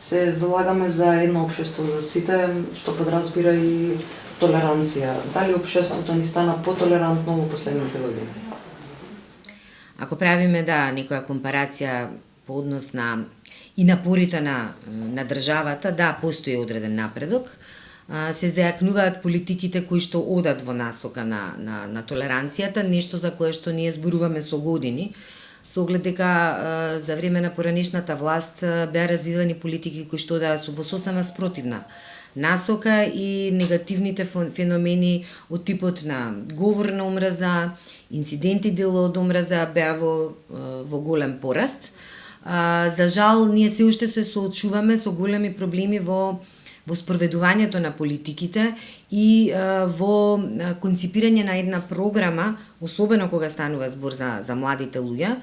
се залагаме за едно општество за сите, што подразбира и толеранција. Дали општеството ни стана потолерантно во последните години? Ако правиме некоја компарација по однос на и напорите на државата, постои одреден напредок. Се зајакнуваат политиките кои што одат во насока на толеранцијата, нешто за кое што ние зборуваме со години, со оглед дека за време на поранешната власт беа развивани политики кои што во сосема спротивна насока и негативните феномени од типот на говор на омраза, инциденти дело од омраза беа во голем пораст. За жал, ние се уште се соочуваме со големи проблеми во спроведувањето на политиките и во конципирање на една програма, особено кога станува збор за младите луѓе,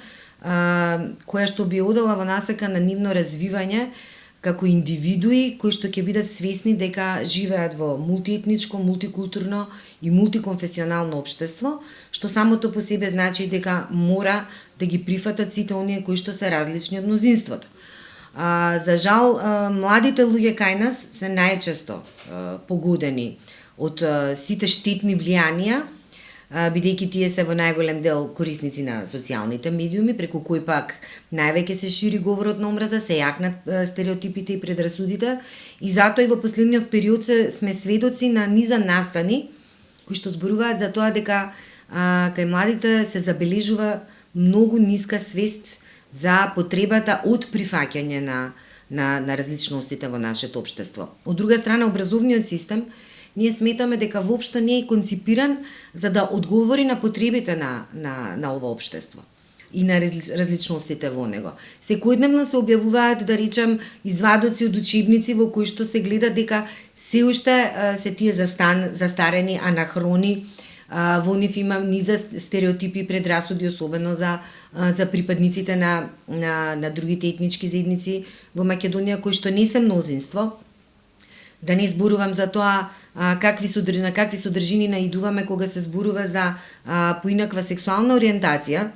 која што би одела во насока на нивно развивање како индивидуи кои што ќе бидат свесни дека живеат во мултиетничко, мултикултурно и мултиконфесионално општество, што самото по себе значи дека мора да ги прифатат сите оние кои што се различни од мнозинството. За жал, младите луѓе кај нас се најчесто погодени од сите штетни влијанија, бидејќи тие се во најголем дел корисници на социјалните медиуми, преку кои пак највеќе се шири говорот на омраза, се јакнат стереотипите и предрасудите, и затоа и во последниот период сме сведоци на низа настани кои што зборуваат за тоа дека кај младите се забележува многу ниска свест за потребата од прифаќање на различностите во нашето општество. Од друга страна, образовниот систем, ние сметаме дека воопшто не е конципиран за да одговори на потребите на ова општество и на различностите во него. Секојдневно се објавуваат, да речем, извадоци од учебници во кои што се гледа дека се уште се тие застарени, анахрони, во нив има низа стереотипи и предрасуди, особено за припадниците на другите етнички заедници во Македонија, кои што не се мнозинство. Да не зборувам за тоа на какви содржини наидуваме кога се зборува за поинаква сексуална ориентација.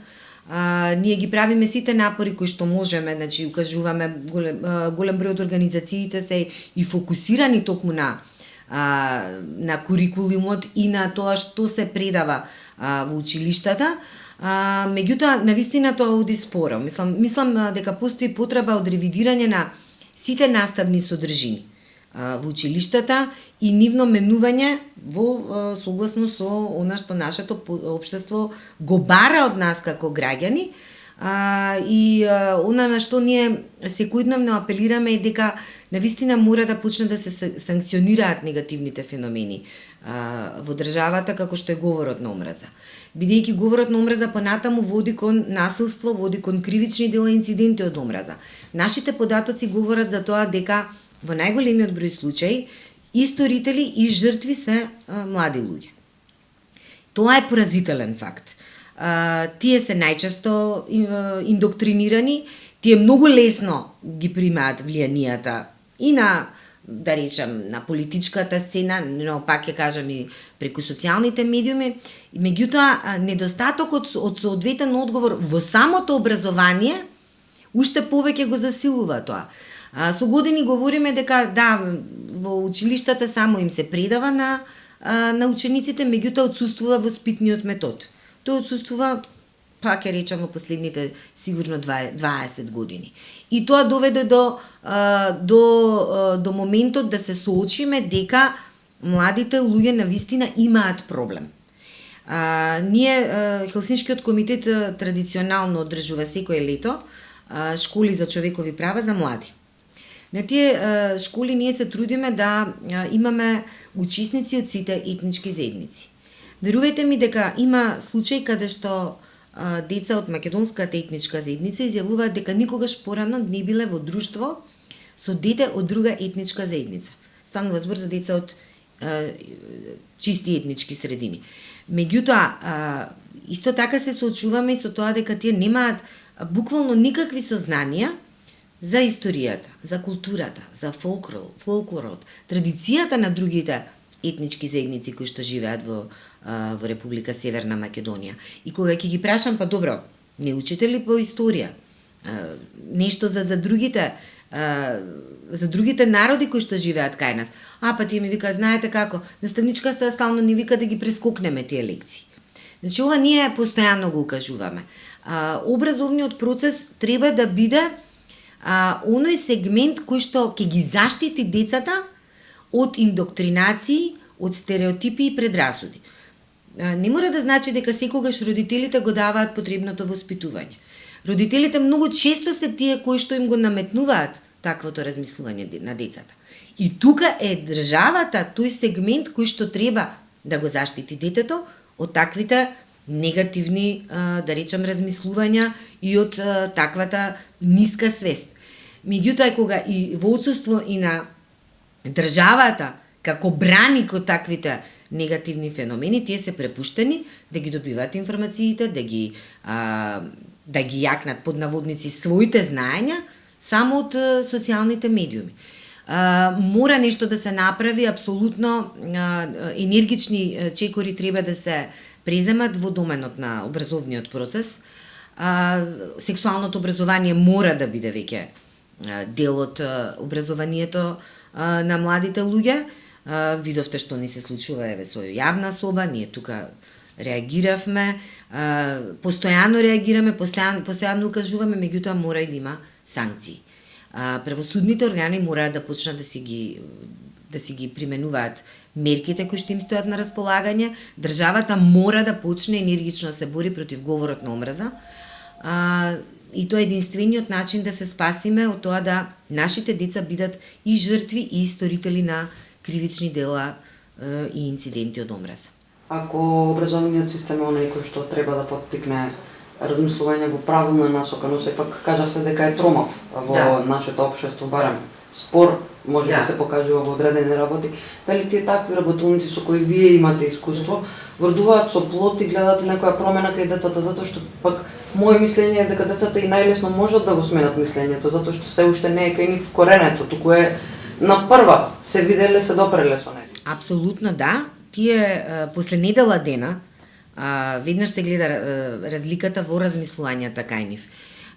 Ние ги правиме сите напори кои што можеме, значи укажуваме, голем број од организациите се и фокусирани токму на курикулумот и на тоа што се предава во училиштата. Меѓутоа, навистина тоа оди споро. Мислам дека постои потреба од ревидирање на сите наставни содржини во училиштата и нивно менување во согласно со она што нашето општество го бара од нас како граѓани, и она на што ние секојдневно апелираме е дека навистина мора да почне да се санкционираат негативните феномени во државата, како што е говорот на омраза. Бидејќи говорот на омраза понатаму води кон насилство, води кон кривични дела, инциденти од омраза. Нашите податоци говорат за тоа дека во најголемиот број случаи и сторители и жртви се млади луѓе. Тоа е поразителен факт. Тие се најчесто индоктринирани, тие многу лесно ги примаат влијанијата и на, да речем, на политичката сцена, но пак ќе кажам и преку социјалните медиуми. Меѓутоа, недостатокот од соодветен одговор во самото образование уште повеќе го засилува тоа. Со години говориме дека во училиштата само им се предава на учениците, меѓутоа отсуствува воспитниот метод. Тој отсуствува, пак ќе речам, во последните сигурно 20 години. И тоа доведе до моментот да се соочиме дека младите луѓе навистина имаат проблем. Хелсиншкиот комитет традиционално одржува секое лето школи за човекови права за млади. На тие школи ние се трудиме да имаме учесници од сите етнички заедници. Верувајте ми дека има случаи каде што деца од македонската етничка заедница изјавуваат дека никогаш порано не биле во друштво со дете од друга етничка заедница. Станува збор за деца од чисти етнички средини. Меѓутоа, исто така се соочуваме и со тоа дека тие немаат буквално никакви сознанија за историјата, за културата, за фолклорот, традицијата на другите етнички заедници кои што живеат во Република Северна Македонија. И кога ќе ги прашам, па добро, не учите ли по историја? Нешто за другите за другите народи кои што живеат кај нас. Па тие ми викаат, знаете како, наставничката стално ни вика да ги прескокнеме тие лекции. Значи, ова ние постојано го укажуваме. Образовниот процес треба да биде оној сегмент кој што ќе ги заштити децата од индоктринации, од стереотипи и предрасуди. Не мора да значи дека секогаш родителите го даваат потребното воспитување. Родителите многу често се тие кои што им го наметнуваат таквото размислување на децата. И тука е државата, тој сегмент кој што треба да го заштити детето од таквите негативни, да речем, размислувања и од таквата ниска свест. Меѓутоа, кога и во отсуство и на државата како браник од таквите негативни феномени, тие се препуштени да ги добиваат информациите, да ги јакнат под наводници своите знаења само од социјалните медиуми. Мора нешто да се направи, апсолутно енергични чекори треба да се преземат во доменот на образовниот процес. Сексуалното образование мора да биде веќе дел од образованието на младите луѓе. Видовте што ни се случува со јавна соба, ние тука реагиравме, постојано реагираме, постојано укажуваме, меѓутоа мора и да има санкции. Правосудните органи мора да почнат да си ги применуваат мерките кои што им стојат на располагање. Државата мора да почне енергично да се бори против говорот на омраза. И тоа е единствениот начин да се спасиме од тоа да нашите деца бидат и жртви и исторители на кривични дела и инциденти од омраза. Ако образовниот систем е оној кој што треба да поттикне размислување во правилна насока, но сепак кажавте дека е тромав во нашето општество, барем спор може да се покажува во одредени работи. Дали тие такви работилници со кои вие имате искуство врдуваат со плод и гледате некоја промена кај децата, затоа што пак моје мислење е дека децата и најлесно можат да го сменат мислењето, затоа што се уште не е кај нив коренето, туку е на прва се виделе, се допреле со него. Апсолутно да. Тие после недела дена веднаш се гледа разликата во размислувањата кај нив,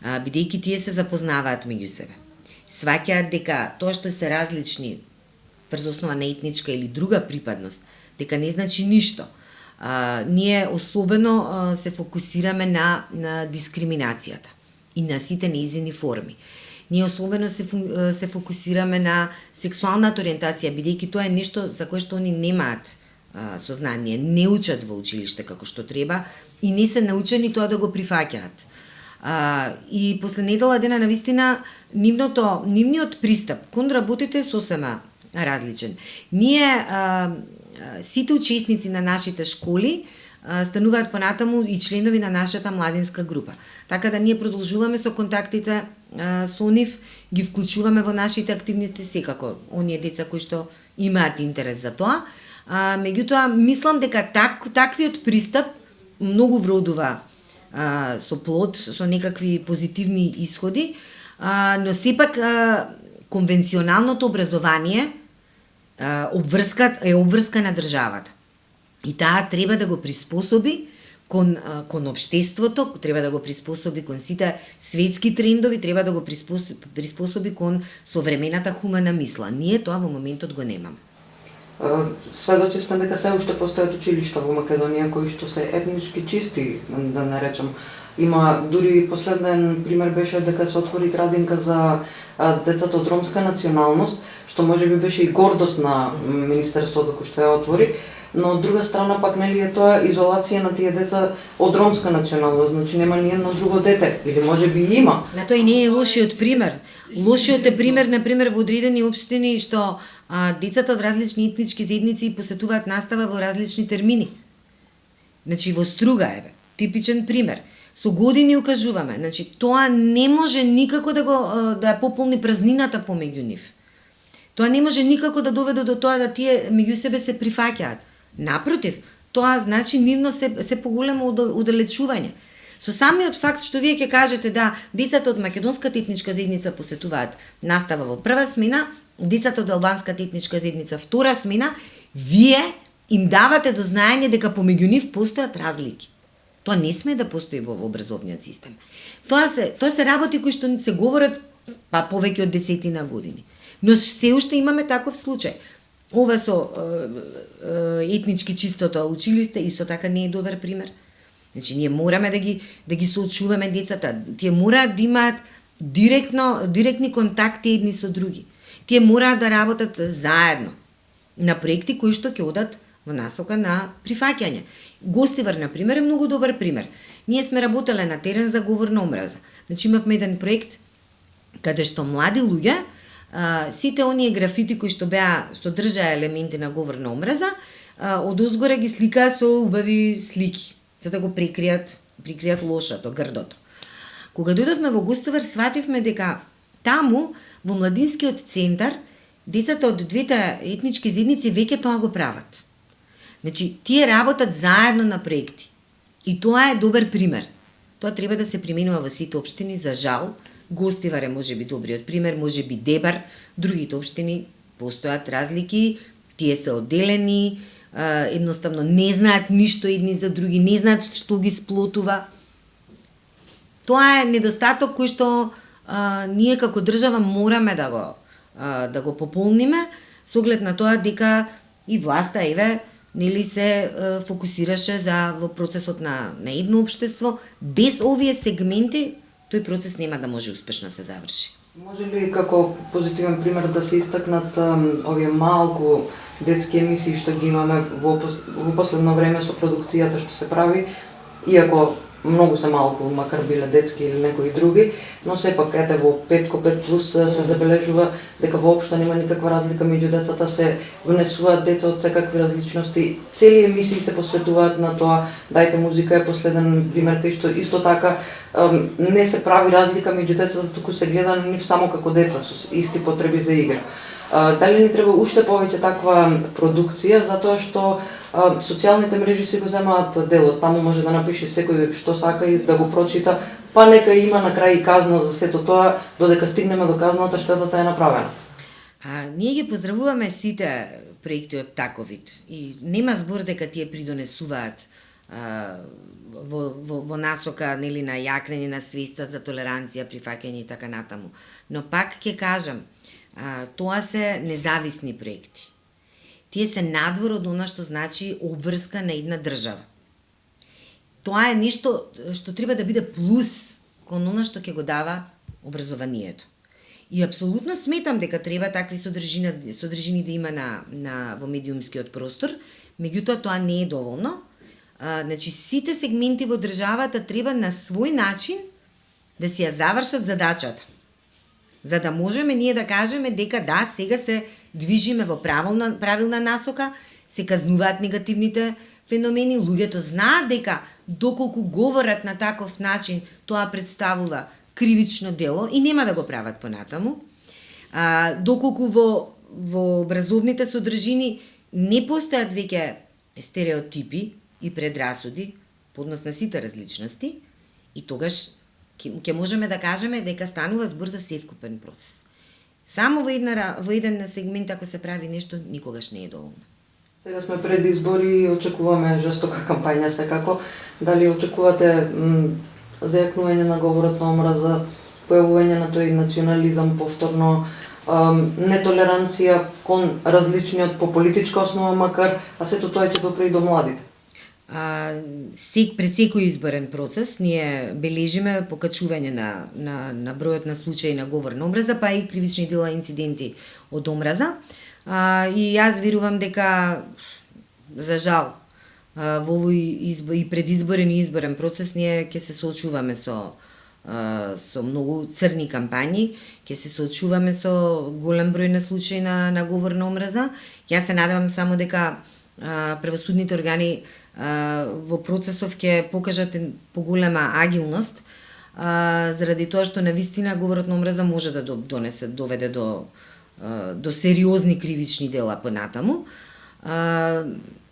бидејќи тие се запознаваат меѓу себе. Сваќаат дека тоа што се различни врз основа на етничка или друга припадност, дека не значи ништо. Ние особено се фокусираме на дискриминацијата и на сите нејзини форми. Ние особено се фокусираме на сексуалната ориентација, бидејќи тоа е нешто за кое што они немаат сознание, не учат во училиште како што треба и не се научени тоа да го прифаќаат. И после недела дена навистина нивниот пристап кон работите сосема различен. Ние сите учесници на нашите школи стануваат понатаму и членови на нашата младинска група. Така да ние продолжуваме со контактите со нив, ги вклучуваме во нашите активности секако оние деца кои што имаат интерес за тоа. Меѓутоа, мислам дека таквиот пристап многу вродува со плод, со некакви позитивни исходи, но сепак конвенционалното образование е обврска на државата. И таа треба да го приспособи кон општеството, треба да го приспособи кон сите светски трендови, треба да го приспособи кон современата хумана мисла. Ние тоа во моментот го немаме. Сведочи сме дека се уште постојат училишта во Македонија кои што се етнички чисти, да не речам. Има дури последен пример беше дека се отвори градинка за децата од ромска националност, што можеби беше и гордост на Министерството кој што ја отвори, но од друга страна пак нели е тоа изолација на тие деца од ромска националност, значи нема ни едно друго дете, или можеби има. На тој не е лошиот пример. Лошиот е пример, например, во одредени општини што децата од различни етнички заедници посетуваат настава во различни термини. Значи во Струга е типичен пример. Со години укажуваме, значи тоа не може никако да ја пополни празнината помеѓу нив. Тоа не може никако да доведе до тоа да тие меѓу себе се прифаќаат. Напротив, тоа значи нивно се поголемо оддалечување. Со самиот факт што вие ќе кажете да децата од македонската етничка заедница посетуваат настава во прва смена, децата од албанската етничка заедница втора смена, вие им давате до знаење дека помеѓу нив постојат разлики. Тоа не сме да постои во образовниот систем. Тоа се работи кои што се говорат па повеќе од 10 години. Но се уште имаме таков случај. Ова со етнички чистото училиште исто така не е добар пример. Значи ние мораме да ги соочуваме децата. Тие мораат да имаат директни контакти едни со други. Тие мораат да работат заедно на проекти кои што ќе одат во насока на прифаќање. Гостивар, на пример, е многу добар пример. Ние сме работеле на терен за говор на омраза. Значи имавме еден проект каде што млади луѓе, сите оние графити кои што држаа елементи на говор на омраза, одозгоре ги сликаа со убави слики, за да го прикријат лошото, грдото. Кога дојдовме во Гостивар, свативме дека таму, во младинскиот центар, децата од двете етнички заедници веќе тоа го прават. Значи, тие работат заедно на проекти. И тоа е добар пример. Тоа треба да се применува во сите општини, за жал. Гостивар е можеби добриот пример, можеби Дебар, другите општини постојат разлики, тие се одделени, едноставно не знаат ништо едни за други, не знаат што ги сплотува. Тоа е недостаток кој што ние како држава мораме да го пополниме, со оглед на тоа дека и власта нели се фокусираше во процесот на едно општество. Без овие сегменти тој процес нема да може успешно се заврши. Може ли како позитивен пример да се истакнат овие малку детски емисии што ги имаме во последно време со продукцијата што се прави, иако многу се малку, макар биле детски или некои други, но сепак ете во 5+5 се забележува дека воопшто нема никаква разлика меѓу децата, се внесуваат деца од секакви различности, цели емисии се посветуваат на тоа. Дајте музика е последен пример кај што исто така не се прави разлика меѓу децата, туку се гледа на нив само како деца со исти потреби за игра. Дали ни треба уште повеќе таква продукција, затоа што социјалните мрежи си го земаат делот, таму може да напише секој што сака и да го прочита, па нека има на крај и казна за сето тоа, додека стигнеме до казната, штетата е направена. Ние ги поздравуваме сите проекти од таков вид и нема збор дека тие придонесуваат во насока нели на јакнење на свеста за толеранција, прифаќање и така натаму. Но пак ќе кажам, тоа се независни проекти. Тие се надвор од она што значи обврска на една држава. Тоа е нешто што треба да биде плюс кон она што ќе го дава образованието. И апсолутно сметам дека треба такви содржини да има во медиумскиот простор, меѓутоа тоа не е доволно. Значи сите сегменти во државата треба на свој начин да си ја завршат задачата. За да можеме ние да кажеме дека да, сега се движиме во правилна насока, се казнуваат негативните феномени, луѓето знаат дека доколку говорат на таков начин, тоа представува кривично дело и нема да го прават понатаму. Доколку во образовните содржини не постојат веќе стереотипи и предрасуди по однос на сите различности, и тогаш ќе можеме да кажеме дека станува збор за севкупен процес. Само во еден сегмент ако се прави нешто, никогаш не е доволно. Сега сме пред избори и очекуваме жестока кампања секако. Дали очекувате зајакнување на говорот на омраза, појавување на тој национализам повторно, нетолеранција кон различниот по политичка основа макар, а сето тоа ќе допре и до младите? Пред секој изборен процес ние бележиме покачување на бројот на случаи на говор на омраза, па и кривични дела инциденти од омраза. И јас верувам дека, за жал, во овој и предизборен и изборен процес ние ќе се соочуваме со многу црни кампањи, ќе се соочуваме со голем број на случаи на говор на омраза. Јас се надевам само дека правосудните органи во процесов ќе покажат поголема агилност, заради тоа што навистина говорот на омраза може да доведе до сериозни кривични дела понатаму.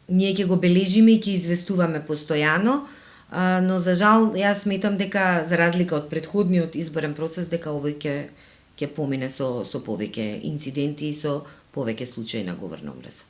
Ние ќе го бележиме и ќе известуваме постојано, но за жал јас сметам дека за разлика од претходниот изборен процес дека овој ќе помине со повеќе инциденти и со повеќе случаи на говор на омраза.